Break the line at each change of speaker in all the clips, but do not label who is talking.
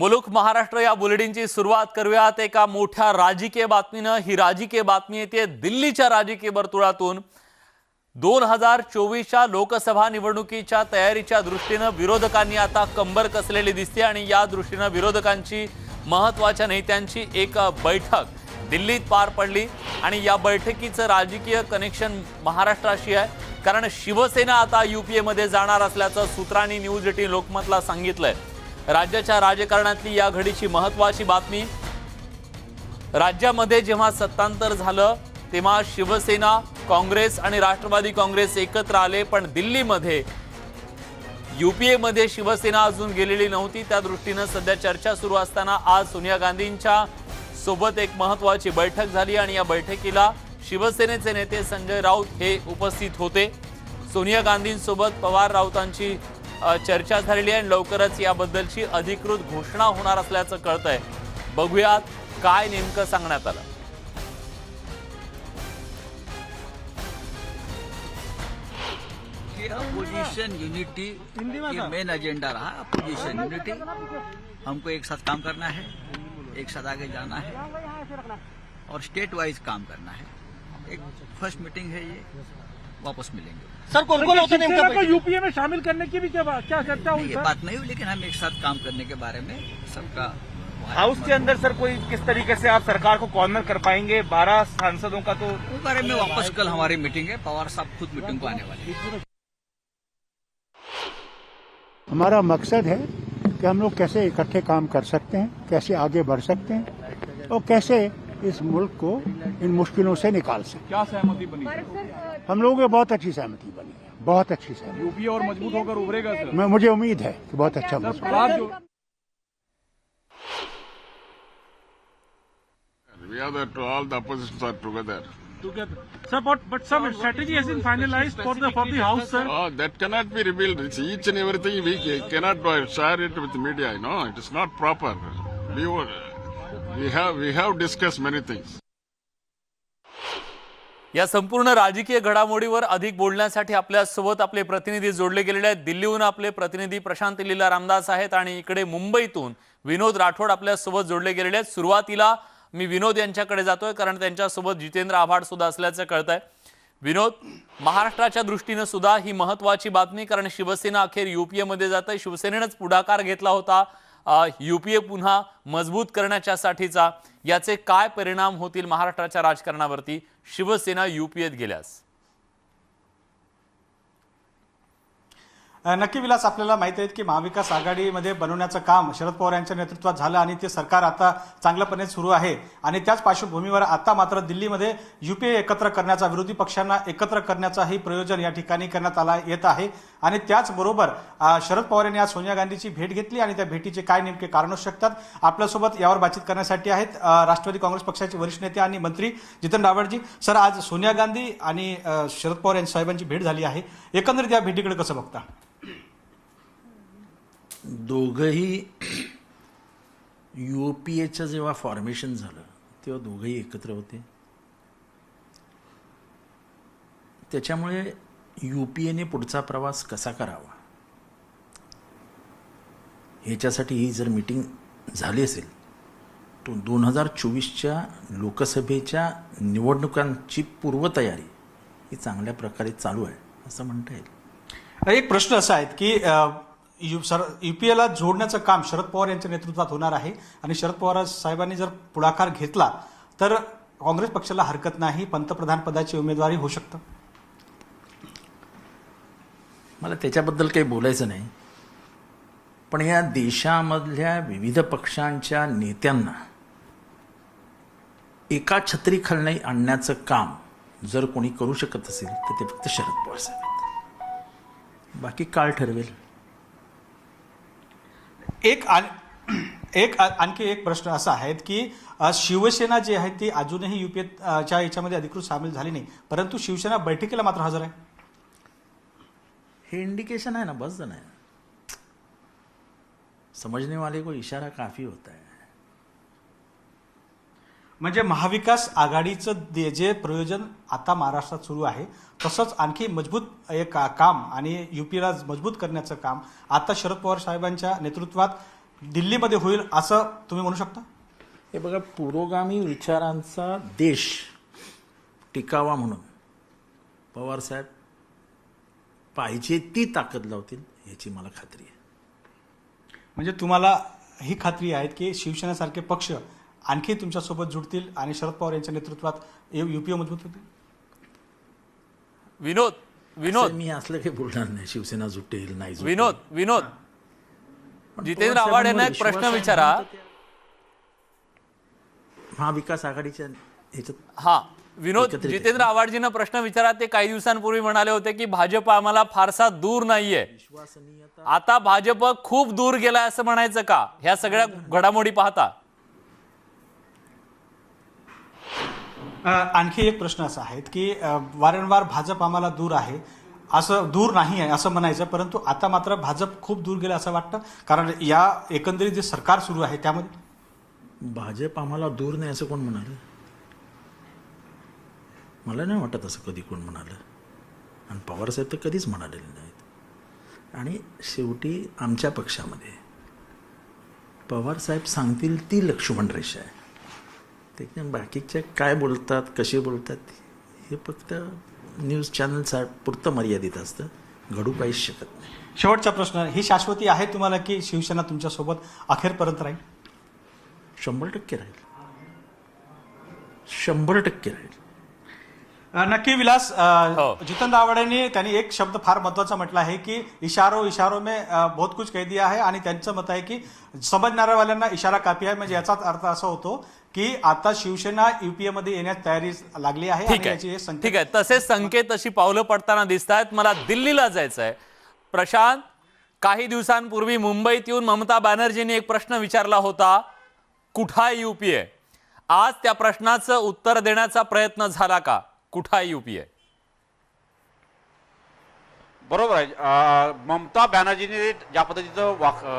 मुलुक महाराष्ट्र या बुलेटिनची सुरुवात करूयात एका मोठ्या राजकीय बातमीनं। ही राजकीय बातमी येते दिल्लीच्या राजकीय वर्तुळातून। 2024च्या लोकसभा निवडणुकीच्या तयारीच्या दृष्टीने विरोधकांनी आता कंबर कसलेली दिसते आणि या दृष्टीने विरोधकांची महत्त्वाच्या नेत्यांची एक बैठक दिल्लीत पार पडली आणि या बैठकीचं राजकीय कनेक्शन महाराष्ट्राशी आहे, कारण शिवसेना आता यूपीए मध्ये जाणार असल्याचं सूत्रांनी न्यूज 18 लोकमतला सांगितलंय। राज्याच्या राजकारणातली या घडीची महत्त्वाची बातमी। राज्यामध्ये जेव्हा सत्तांतर झालं तेव्हा शिवसेना, काँग्रेस आणि राष्ट्रवादी काँग्रेस एकत्र आले, पण दिल्लीमध्ये यूपीए मध्ये शिवसेना अजून गेलेली नव्हती। त्या दृष्टीने सध्या चर्चा सुरू असताना आज सोनिया गांधींच्या सोबत एक महत्त्वाची बैठक झाली आणि या बैठकीला शिवसेनेचे नेते संजय राऊत हे उपस्थित होते। सोनिया गांधींसोबत पवार राऊतांची चर्चा झालेली आहे आणि लवकरच याबद्दलची अधिकृत घोषणा होणार असल्याचं कळतंय। बघूयात काय नेमकं सांगण्यात आलं।
अपोजिशन यूनिटी ये मेन एजेंडा रहा। अपोजिशन यूनिटी, हमको एक साथ काम करना है, एक साथ आगे जाना है और स्टेट वाइज काम करना है। एक फर्स्ट मीटिंग है, ये वापस मिलेंगे।
सर कौन-कौन को यूपीए में शामिल करने की भी क्या चर्चा हुई?
ये बात नहीं हुई, लेकिन हम एक साथ काम करने के बारे में सबका
हाउस के अंदर सर कोई किस तरीके से आप सरकार को कॉर्नर कर पाएंगे? 12 सांसदों का तो
उस बारे में वापस कल हमारी मीटिंग है, पवार साहब खुद मीटिंग को आने वाले हैं।
हमारा मकसद है कि हम लोग कैसे इकट्ठे काम कर सकते हैं, कैसे आगे बढ़ सकते हैं और कैसे इस मुल्क को इन मुश्किलों से निकाल सकते।
क्या सहमति बनी?
हम लोगों की बहुत अच्छी सहमति बनी है, बहुत अच्छी सहमति।
यूपीए और मजबूत होकर उभरेगा सर?
मुझे उम्मीद है कि बहुत अच्छा मजबूत।
We are that all the oppositions are together.
Sir, but some strategy has been finalized for the house, sir.
Oh, that cannot be revealed. It's each and everything we cannot share it with the media. No, it is not proper. We have discussed many things.
या संपूर्ण राजकीय घडामोडीवर अधिक बोलण्यासाठी आपल्या सोबत आपले प्रतिनिधी जोडले गेलेले आहेत। दिल्लीहून आपले प्रतिनिधी प्रशांत लीला रामदास आहेत आणि इकडे मुंबईतून विनोद राठोड आपल्या सोबत जोडले गेलेले आहेत। सुरुवातीला मी विनोद यांच्याकडे जातोय, कारण त्यांच्यासोबत जितेंद्र आव्हाड सुद्धा असल्याचं कळतंय। विनोद, महाराष्ट्राच्या दृष्टीने सुद्धा ही महत्त्वाची बातमी, कारण शिवसेना अखेर यूपीए मध्ये जाते। शिवसेनेनेच पुढाकार घेतला होता यूपीए पुन्हा मजबूत करण्याच्यासाठीचा। याचे काय परिणाम होतील महाराष्ट्राच्या राजकारणावरती शिवसेना यूपीएत गेल्यास?
नक्की विलास, आपल्याला माहिती आहे की महाविकास आघाडीमध्ये बनवण्याचं काम शरद पवार यांच्या नेतृत्वात झालं आणि ते सरकार आता चांगल्यापणे सुरू आहे आणि त्याच पार्श्वभूमीवर आता मात्र दिल्लीमध्ये यूपीए एकत्र करण्याचा, विरोधी पक्षांना एकत्र करण्याचाही प्रयोजन या ठिकाणी करण्यात आला येत आहे। आणि त्याचबरोबर शरद पवार यांनी आज सोनिया गांधीची भेट घेतली आणि त्या भेटीचे काय नेमके कारण असू शकतात, आपल्यासोबत यावर बातचीत करण्यासाठी आहेत राष्ट्रवादी काँग्रेस पक्षाचे वरिष्ठ नेते आणि मंत्री जितेंद्र आव्हाडजी। सर, आज सोनिया गांधी आणि शरद पवार यांच्या साहेबांची भेट झाली आहे, एकंदरीत या भेटीकडे कसं बघता?
दोघंही यूपीएचं जेव्हा फॉर्मेशन झालं तेव्हा दोघंही एकत्र होते, त्याच्यामुळे यूपीएने पुढचा प्रवास कसा करावा ह्याच्यासाठी ही जर मीटिंग झाली असेल तो 2024च्या लोकसभेच्या निवडणुकांची पूर्वतयारी ही चांगल्या प्रकारे चालू आहे असं म्हणता येईल।
एक प्रश्न असा आहे की यूपीएला जोडण्याचं काम शरद पवार यांच्या नेतृत्वात होणार आहे आणि शरद पवार साहेबांनी जर पुढाकार घेतला तर काँग्रेस पक्षाला हरकत नाही, पंतप्रधान पदाची उमेदवारी होऊ शकतं।
मला त्याच्याबद्दल काही बोलायचं नाही, पण या देशामधल्या विविध पक्षांच्या नेत्यांना एका छत्रीखाली आणण्याचं काम जर कोणी करू शकत असेल तर ते फक्त शरद पवार साहेब आहेत, बाकी काळ ठरवेल।
आणखी एक प्रश्न असा आहे की शिवसेना जी आहे ती अजूनही यूपीएच्या याच्यामध्ये अधिकृत सामील झाली नाही, परंतु शिवसेना बैठकीला मात्र हजर आहे।
हे इंडिकेशन है ना, बस ना, समझने वाले को इशारा काफी होता है।
म्हणजे महाविकास आघाडीचं जे प्रयोजन आता महाराष्ट्रात सुरू आहे तसंच आणखी मजबूत एक काम आणि यूपीला मजबूत करण्याचं काम आता शरद पवार साहेबांच्या नेतृत्वात दिल्लीमध्ये होईल असं तुम्ही म्हणू शकता?
हे बघा, पुरोगामी विचारांचा देश टिकावा म्हणून पवारसाहेब पाहिजे ती ताकद लावतील याची मला खात्री आहे.
म्हणजे तुम्हाला ही खात्री आहे की शिवसेनेसारखे पक्ष आणखी तुमच्यासोबत जुडतील आणि शरद पवार यांच्या नेतृत्वात युपीए मजबूत होतील?
विनोद
असं मी असलं काही बोलणार नाही. शिवसेना जुटेल नाही जुटेल.
विनोद
पण
जितेंद्र
पवार
आव्हाड यांना
साहेबांवर
एक प्रश्न
विश्वास आहे
विचारा.
म्हणून तर महाविकास आघाडीच्या ह्याच्यात
हा विनोद,
एकत्रित आहे.
जितेंद्र आव्हाडजींना प्रश्न विचारा. ते काही दिवसांपूर्वी म्हणाले होते की भाजप आम्हाला फारसा दूर नाहीये. आता भाजप खूप दूर गेलाय असं म्हणायचं का ह्या सगळ्या घडामोडी पाहता?
आणखी एक प्रश्न असा आहे की वारंवार भाजप आम्हाला दूर आहे असं, दूर नाही आहे असं म्हणायचं, परंतु आता मात्र भाजप खूप दूर गेलं असं वाटतं, कारण या एकंदरीत जे सरकार सुरू आहे त्यामध्ये
भाजप आम्हाला दूर नाही असं कोण म्हणालं? मला नाही वाटत असं कधी कोण म्हणालं. आणि पवारसाहेब तर कधीच म्हणालेले नाहीत. आणि शेवटी आमच्या पक्षामध्ये पवारसाहेब सांगतील ती लक्ष्मण रेषा आहे. त्याच्या बाकीच्या काय बोलतात, कसे बोलतात हे फक्त न्यूज चॅनलचा पुरतं मर्यादित असतं. घडू काहीच शकत नाही.
शेवटचा प्रश्न, ही शाश्वती आहे तुम्हाला की शिवसेना तुमच्यासोबत अखेरपर्यंत राहील?
100% राहील. 100% राहील.
नक्की विलास,
हो.
जितेंद्र आव्हाडांनी त्यांनी एक शब्द फार महत्वाचा म्हटला आहे की इशारों में बहुत कुछ कह दिया है, आणि त्यांचं मत आहे की समजणाऱ्यावाल्यांना इशारा काफी आहे. म्हणजे याचाच अर्थ असा होतो की आता शिवसेना युपीए मध्ये येण्यास तयारी लागली आहे.
ठीक
आणि याची हे
आहे,
संकेत
ठीक आहे. तसेच संकेत अशी पावलं पडताना दिसत आहेत. मला दिल्लीला जायचं आहे. प्रशांत, काही दिवसांपूर्वी मुंबईत येऊन ममता बॅनर्जींनी एक प्रश्न विचारला होता, कुठं आहे युपीए? आज त्या प्रश्नाचं उत्तर देण्याचा प्रयत्न झाला का? कुठं आहे युपीए?
बरोबर आहे. ममता बॅनर्जीने ज्या पद्धतीचं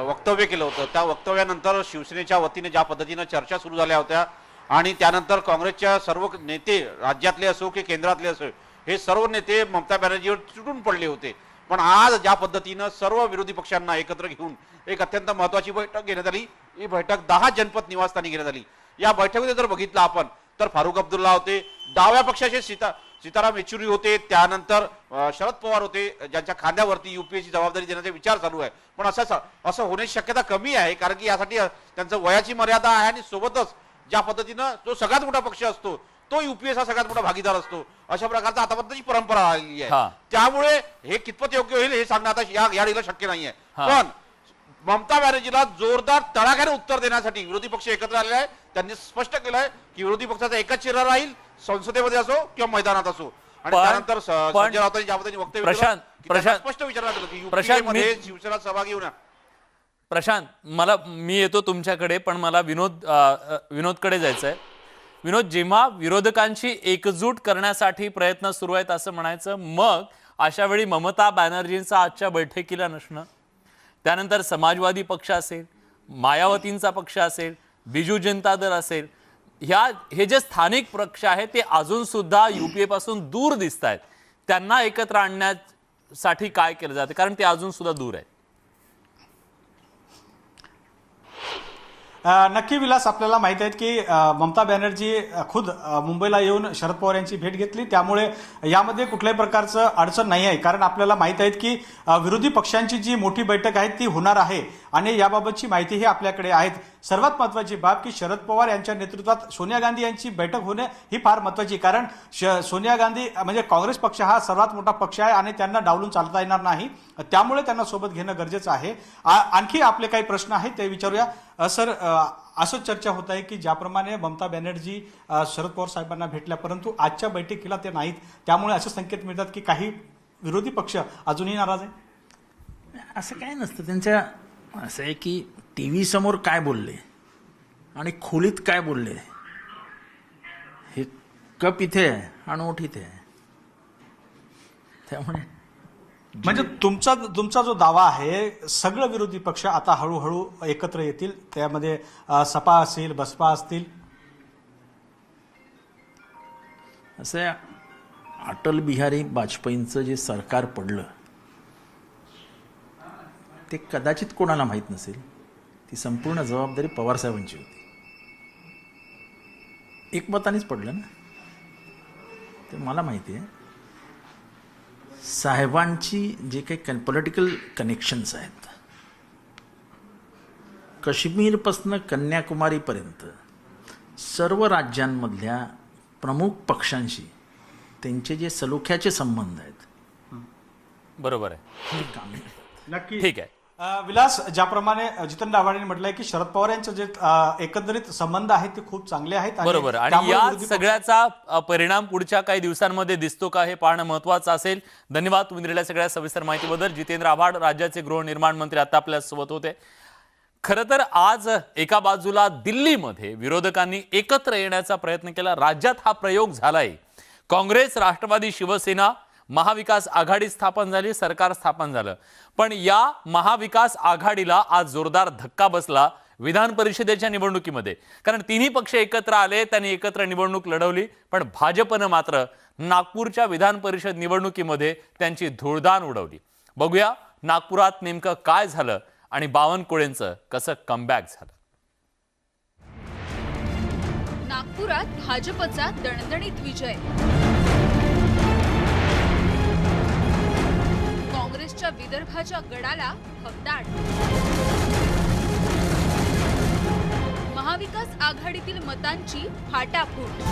वक्तव्य केलं होतं, त्या वक्तव्यानंतर शिवसेनेच्या वतीने ज्या पद्धतीनं चर्चा सुरू झाल्या होत्या आणि त्यानंतर काँग्रेसच्या सर्व नेते, राज्यातले असो की केंद्रातले असो, हे सर्व नेते ममता बॅनर्जीवर तुटून पडले होते. पण आज ज्या पद्धतीनं सर्व विरोधी पक्षांना एकत्र घेऊन एक अत्यंत महत्वाची बैठक घेण्यात आली. ही बैठक 10 जनपद निवासस्थानी घेण्यात आली. या बैठकीमध्ये जर बघितलं आपण तर फारुख अब्दुल्ला होते, डाव्या पक्षाचे सीताराम येचुरी होते, त्यानंतर शरद पवार होते, ज्यांच्या खांद्यावरती युपीएची जबाबदारी देण्याचा विचार चालू आहे. पण असं होण्याची शक्यता कमी आहे, कारण की यासाठी त्यांचं वयाची मर्यादा आहे आणि सोबतच ज्या पद्धतीनं जो सगळ्यात मोठा पक्ष असतो तो युपीएचा सगळ्यात मोठा भागीदार असतो, अशा प्रकारचा आतापर्यंतची परंपरा आलेली आहे. त्यामुळे हे कितपत योग्य होईल हे सांगणं आता या डीला शक्य नाहीये. पण ममता बॅनर्जीला जोरदार तडाख्याने उत्तर देण्यासाठी विरोधी पक्ष एकत्र आलेले आहे. त्यांनी स्पष्ट केलंय की विरोधी पक्षाचा एकच चेहरा राहील, संसदेमध्ये असो किंवा मैदानात असो. आणि त्यानंतर संजय राऊतांनी ज्या पद्धतीने वक्तव्य केलं, स्पष्ट विचारण्यात आलं की युपीएमध्ये शिवसेना सहभागी होणार.
प्रशांत, मी येतो तुमच्याकडे, पण मला विनोदकडे जायचं आहे. विनोद, जेव्हा विरोधकांची एकजूट करण्यासाठी प्रयत्न सुरू आहेत असं म्हणायचं, मग अशा वेळी ममता बॅनर्जींचा आजच्या बैठकीला नसणं, त्यानंतर समाजवादी पक्ष असेल, मायावतींचा पक्ष असेल, बिजू जनता दल असेल, हे जे स्थानिक पक्ष आहेत ते अजून सुद्धा युपीए पासून दूर दिसत आहेत. त्यांना एकत्र आणण्यासाठी काय केलं जाते, कारण ते अजून सुद्धा दूर आहेत?
नक्की विलास, आपल्याला माहित आहे की ममता बॅनर्जी खुद मुंबईला येऊन शरद पवार यांची भेट घेतली, त्यामुळे यामध्ये कुठल्याही प्रकारचं अडचण नाही आहे. कारण आपल्याला माहित आहे की विरोधी पक्षांची जी मोठी बैठक आहे ती होणार आहे आणि याबाबतची माहितीही आपल्याकडे आहे. सर्वात महत्वाची बाब की शरद पवार यांच्या नेतृत्वात सोनिया गांधी यांची बैठक होणे ही फार महत्वाची, कारण सोनिया गांधी म्हणजे काँग्रेस पक्ष हा सर्वात मोठा पक्ष आहे आणि त्यांना डावलून चालता येणार नाही, त्यामुळे त्यांना सोबत घेणं गरजेचं आहे. आणखी आपले काही प्रश्न आहेत ते विचारूया. सर, असं चर्चा होत आहे की ज्याप्रमाणे ममता बॅनर्जी शरद पवार साहेबांना भेटल्या, परंतु आजच्या बैठकीला ते नाहीत, त्यामुळे असे संकेत मिळतात की काही विरोधी पक्ष अजूनही नाराज आहे.
असं काय नसतं त्यांच्या. असं आहे की टीव्ही समोर काय बोलले आणि खोलीत काय बोलले हे कप इथे आहे आणि ओठ इथे आहे. त्यामुळे
म्हणजे तुमचा जो दावा आहे, सगळे विरोधी पक्ष आता हळूहळू एकत्र येतील, त्यामध्ये सपा असेल, बसपा असतील.
असं अटल बिहारी वाजपेयींचं जे सरकार पडलं ते कदाचित कोणाला माहीत नसेल. ती संपूर्ण जबाबदारी पवारसाहेबांची होती. एकमतानेच पडलं ना. ते मला माहिती आहे साहेबांची जे काही पॉलिटिकल कनेक्शन्स आहेत, काश्मीरपासून कन्याकुमारीपर्यंत सर्व राज्यांमधल्या प्रमुख पक्षांशी त्यांचे जे सलोख्याचे संबंध आहेत.
बरोबर आहे.
नक्की
ठीक आहे.
विलास, ज्याप्रमाणे जितेंद्र आव्हाडांनी म्हटलंय की शरद पवार यांचे जे एकंदरीत संबंध आहेत ते खूप चांगले आहेत.
बरोबर. आणि
त्यामुळे
या
विरोधी पक्ष-
सगळ्याचा परिणाम पुढच्या काही दिवसांमध्ये दिसतो का हे पाहणं महत्वाचं असेल. धन्यवाद तुम्ही दिलेल्या सगळ्या सविस्तर माहितीबद्दल. जितेंद्र आव्हाड राज्याचे गृहनिर्माण मंत्री आता आपल्या सोबत होते. खरं तर आज एका बाजूला दिल्लीमध्ये विरोधकांनी एकत्र येण्याचा प्रयत्न केला. राज्यात हा प्रयोग झालाय. काँग्रेस, राष्ट्रवादी, शिवसेना, महाविकास आघाडी स्थापन झाली, सरकार स्थापन झालं. पण या महाविकास आघाडीला आज जोरदार धक्का बसला विधान परिषदेच्या निवडणुकीमध्ये. कारण तिन्ही पक्ष एकत्र आले, त्यांनी एकत्र निवडणूक लढवली. पण भाजपनं मात्र नागपूरच्या विधान परिषद निवडणुकीमध्ये त्यांची धूळदाण उडवली. बघूया नागपुरात नेमकं काय झालं आणि बावनकुळेंचं कसं कमबॅक झालं.
नागपुरात भाजपचा दणदणीत विजय. काँग्रेसच्या विदर्भाच्या गडाला भगदाड. महाविकास आघाडीतील मतांची फाटाफूट.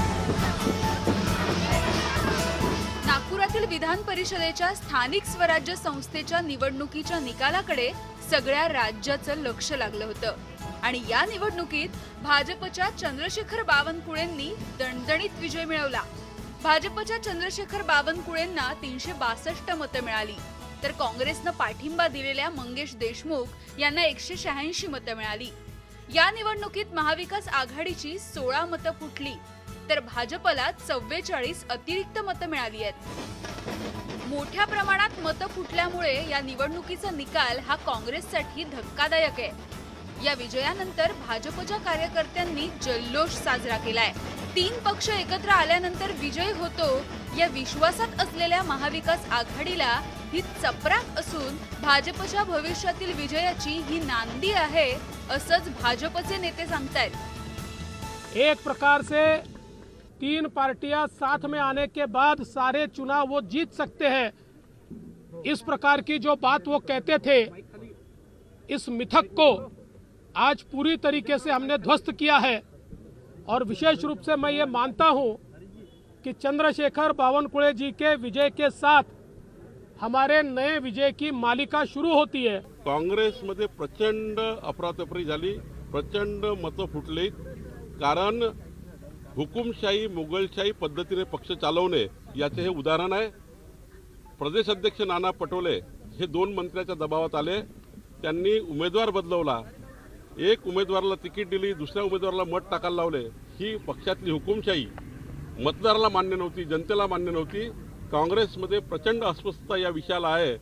नागपुरातील विधान परिषदेच्या स्थानिक स्वराज्य संस्थेच्या निवडणुकीच्या निकालाकडे सगळ्या राज्याचं लक्ष लागलं होतं. आणि या निवडणुकीत भाजपच्या चंद्रशेखर बावनकुळेंनी दणदणीत विजय मिळवला. भाजपच्या चंद्रशेखर बावनकुळेंना 362 मतं मिळाली, तर काँग्रेसनं पाठिंबा दिलेल्या मंगेश देशमुख यांना 186 मतं मिळाली. या निवडणुकीत महाविकास आघाडीची 16 मतं फुटली, तर भाजपला 44 अतिरिक्त मतं मिळाली आहेत. मोठ्या प्रमाणात मतं फुटल्यामुळे या निवडणुकीचा निकाल हा काँग्रेससाठी धक्कादायक आहे. या विजयानंतर भाजपच्या कार्यकर्त्यांनी जल्लोष साजरा केलाय. 3 पक्ष एकत्र आल्यानंतर विजय होतो या विश्वासात असलेल्या महाविकास आघाडीला ही चपराक असून भाजपच्या भविष्यातील विजयाची ही नांदी आहे, असंच भाजपचे नेते सांगतायत.
एक प्रकार से 3 पार्टियां साथ में आने के बाद सारे चुनाव वो जीत सकते हैं, इस प्रकार की जो बात वो कहते थे, इस मिथक को आज पूरी तरीके से हमने ध्वस्त किया है. और विशेष रूप से मैं ये मानता हूं कि चंद्रशेखर बावनकुळे जी के विजय के साथ हमारे नए विजय की मालिका शुरू होती है.
काँग्रेसमध्ये प्रचंड अफरातफरी झाली, प्रचंड मतं फुटली. कारण हुकुमशाही, मुघलशाही पद्धतीने पक्ष चालवणे याचे हे उदाहरण आहे. प्रदेश अध्यक्ष नाना पटोले हे 2 मंत्र्याच्या दबावात आले. त्यांनी उमेदवार बदलवला. एक उमेदवाराला तिकीट दिली, दुसऱ्या उमेदवाराला मत टाकायला लावले. ही पक्षातली हुकुमशाही मतदाराला मान्य नव्हती, जनतेला मान्य नव्हती. काँग्रेसमध्ये प्रचंड अस्वस्थता या विषयाला आहे.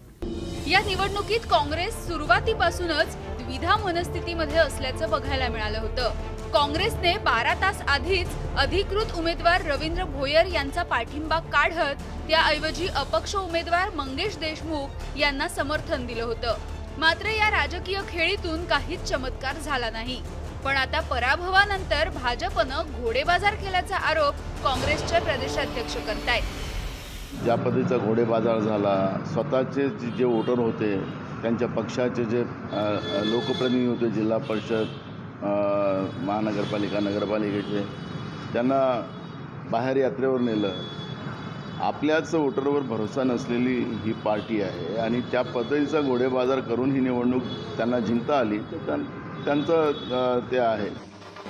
या निवडणुकीत काँग्रेस सुरुवातीपासूनच द्विधा मनस्थितीमध्ये असल्याचं बघायला मिळालं होतं. काँग्रेसने 12 तास आधीच अधिकृत उमेदवार रवींद्र भोयर यांचा पाठिंबा काढत त्याऐवजी अपक्ष उमेदवार मंगेश देशमुख यांना समर्थन दिलं होतं. मात्र या राजकीय खेळीतून काहीच चमत्कार झाला नाही. पण आता पराभवानंतर भाजपनं घोडेबाजार केल्याचा आरोप काँग्रेसचे प्रदेशाध्यक्ष करतायत.
ज्या पद्धतीचा घोडेबाजार झाला, स्वतःचे जे वोटर होते, त्यांच्या पक्षाचे जे लोकप्रतिनिधी होते, जिल्हा परिषद, महानगरपालिका, नगरपालिकेचे, त्यांना बाहेर यात्रेवर नेलं. आपल्याच वोटरवर भरोसा नसलेली ही पार्टी आहे आणि त्या पद्धतीचा घोडेबाजार करून ही निवडणूक त्यांना जिंकता आली, तर त्यांचं ते आहे.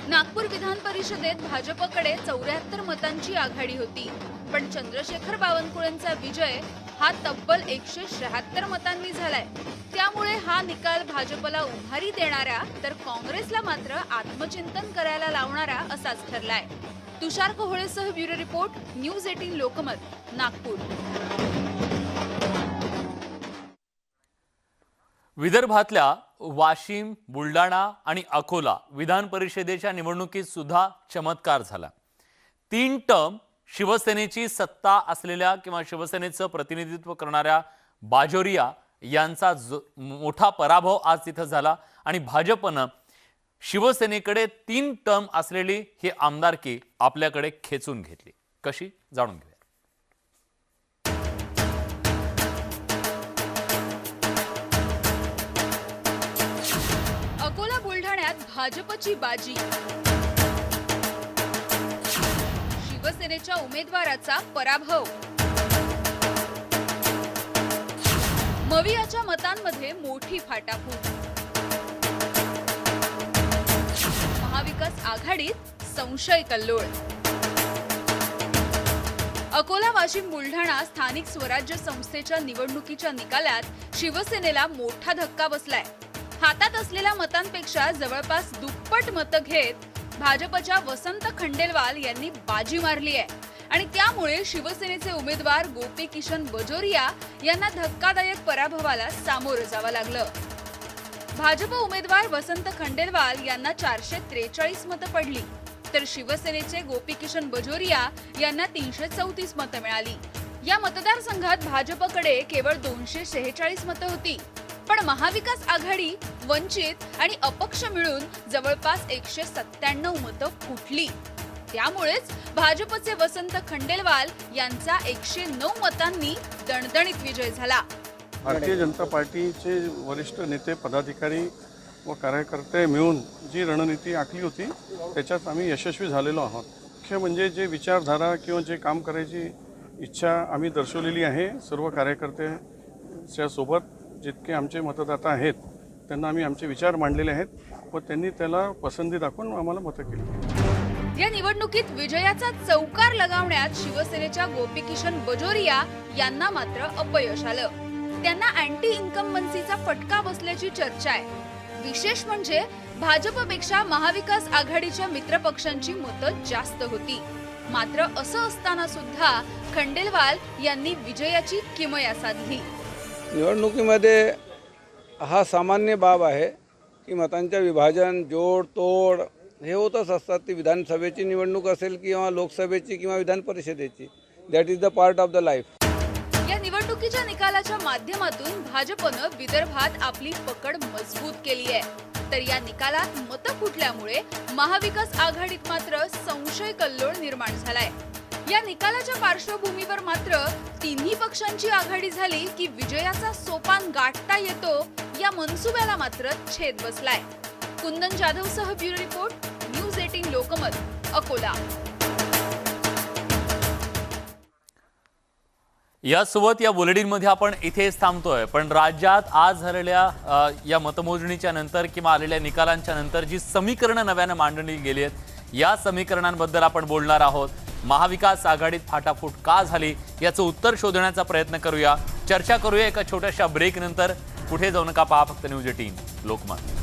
नागपूर विधान परिषदेत भाजपकडे 74 मतांची आघाडी होती, पण चंद्रशेखर बावनकुळेंचा विजय हा तब्बल 176 मतांनी झालाय. त्यामुळे हा निकाल भाजपला उभारी देणारा तर काँग्रेसला मात्र आत्मचिंतन करायला लावणारा असाच ठरलाय. तुषार कोहळेसह bureau report, news 18 Lokmat, Nagpur.
विदर्भातल्या वाशिम, बुलढाणा आणि अकोला विधान परिषदेच्या निवडणुकीत सुद्धा चमत्कार झाला. 3 टर्म शिवसेनेची सत्ता असलेल्या किंवा शिवसेनेचं प्रतिनिधित्व करणाऱ्या बाजोरिया यांचा मोठा पराभव आज तिथं झाला आणि भाजपनं शिवसेनेकडे 3 टर्म असलेली ही आमदारकी आपल्याकडे खेचून घेतली. कशी जाणून घेऊया.
अकोला बुलढाण्यात भाजपची बाजी, शिवसेनेच्या उमेदवाराचा पराभव, मवियाच्या मतांमध्ये मोठी फाटाफूट, महाविकास आघाडीत संशय कल्लोळ. अकोला, वाशिम, बुलढाणा स्थानिक स्वराज्य संस्थेच्या निवडणुकीच्या निकालात शिवसेनेला मोठा धक्का बसलाय. हातात असलेल्या मतांपेक्षा जवळपास दुप्पट मतं घेत भाजपच्या वसंत खंडेलवाल यांनी बाजी मारली आहे आणि त्यामुळे शिवसेनेचे उमेदवार गोपी किशन बजोरिया यांना धक्कादायक पराभवाला सामोरं जावं लागलं. भाजप उमेदवार वसंत खंडेलवाल यांना 443 मतं पडली, तर शिवसेनेचे गोपी किशन बजोरिया यांना 334 मतं मिळाली. या मतदारसंघात भाजपकडे केवळ 246 मतं होती, पण महाविकास आघाडी, वंचित आणि अपक्ष मिळून जवळपास 197 मतं फुटली. त्यामुळेच भाजपचे वसंत खंडेलवाल यांचा 109 मतांनी दणदणीत विजय झाला.
भारतीय जनता पार्टीचे वरिष्ठ नेते, पदाधिकारी व कार्यकर्ते मिळून जी रणनीती आखली होती त्याच्यात आम्ही यशस्वी झालेलो आहोत. मुख्य म्हणजे जे विचारधारा किंवा जे काम करायची इच्छा आम्ही दर्शवलेली आहे, सर्व कार्यकर्त्याच्या सोबत जितके आमचे मतदाता आहेत त्यांना आम्ही आमचे विचार मांडलेले आहेत व त्यांनी त्याला पसंती दाखवून आम्हाला मतं केली.
या निवडणुकीत विजयाचा चौकार लगावण्यात शिवसेनेच्या गोपी किशन बजोरिया यांना मात्र अपयश आलं. त्यांना अँटी इन्कम्बन्सीचा फटका बसल्याची चर्चा आहे. विशेष म्हणजे भाजपपेक्षा महाविकास आघाडीच्या मित्रपक्षांची मतं जास्त होती. मात्र असं असताना सुद्धा खंडेलवाल यांनी विजयाची किमया साधली.
निवडणुकीमध्ये हा सामान्य बाब आहे की मतांच्या विभाजन, जोड तोड हे होतच असतात. ती विधानसभेची निवडणूक असेल किंवा लोकसभेची किंवा विधान परिषदेची, that is the part of the life.
या निवडणुकीच्या निकालाच्या माध्यमातून भाजपनं विदर्भात आपली पकड मजबूत केली आहे. तर या निकालात मतं फुटल्यामुळे महाविकास आघाडीत मात्र संशय कल्लोळ निर्माण झालाय. या निकालाच्या पार्श्वभूमीवर मात्र तिन्ही पक्षांची आघाडी झाली की विजयाचा सोपान गाठता येतो, या मनसुब्याला मात्र छेद बसलाय. कुंदन जाधवसह bureau report, news 18 Lokmat, Akola.
यासोबत या बुलेटिनमध्ये आपण इथेच थांबतोय. पण राज्यात आज झालेल्या या मतमोजणीच्या नंतर किंवा आलेल्या निकालांच्या नंतर जी समीकरणं नव्यानं मांडली गेली आहेत, या समीकरणांबद्दल आपण बोलणार आहोत. महाविकास आघाडीत फाटाफूट का झाली याचं उत्तर शोधण्याचा प्रयत्न करूया, चर्चा करूया एका छोट्याशा ब्रेक नंतर. कुठे जाऊ नका, पहा फक्त न्यूज 18 लोकमत.